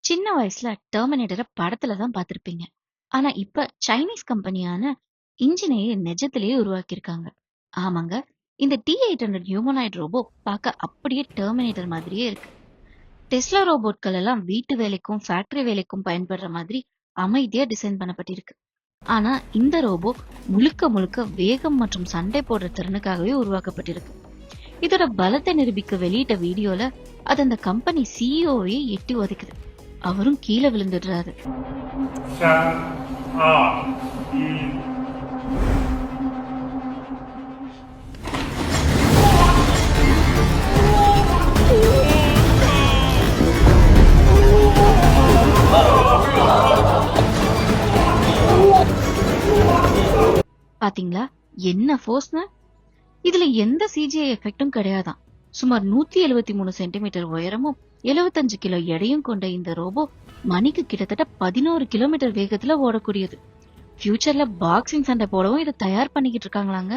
சின்ன வயசுல டெர்மினேட்டரை படத்துல தான் பார்த்திருப்பீங்க. ஆனா இப்ப சைனீஸ் கம்பெனியான இன்ஜினையே நிஜத்திலேயே உருவாக்கியிருக்காங்க. ஆமாங்க, இந்த T-800 ஹியூமனாய்டு ரோபோ பார்க்க அப்படியே டெர்மினேட்டர் மாதிரியே இருக்கு. டெஸ்லா ரோபோட்கள் எல்லாம் வீட்டு வேலைக்கும் ஃபேக்டரி வேலைக்கும் பயன்படுற மாதிரி அமைதியா டிசைன் பண்ணப்பட்டிருக்கு. ஆனா இந்த ரோபோ முழுக்க முழுக்க வேகம் மற்றும் சண்டை போடுற திறனுக்காகவே உருவாக்கப்பட்டிருக்கு. இதோட பலத்தை நிரூபிக்க வெளியிட்ட வீடியோல அது அந்த கம்பெனி சிஇஓவே எட்டி உதைக்குது. அவரும் கீழே விழுந்துடுறாரு. 3、2、1。பாத்தீங்களா என்ன ஃபோர்ஸ்னு? இதுல எந்த சிஜிஐ எஃபெக்டும் கிடையாதாம். சுமார் 173 சென்டிமீட்டர் உயரமும் 75 கிலோ எடையும் கொண்ட இந்த ரோபோ மணிக்கு கிட்டத்தட்ட 11 கிலோமீட்டர் வேகத்துல ஓடக்கூடியது. ஃபியூச்சர்ல பாக்ஸிங் சண்டை போடவும் இதை தயார் பண்ணிக்கிட்டு இருக்காங்களாங்க.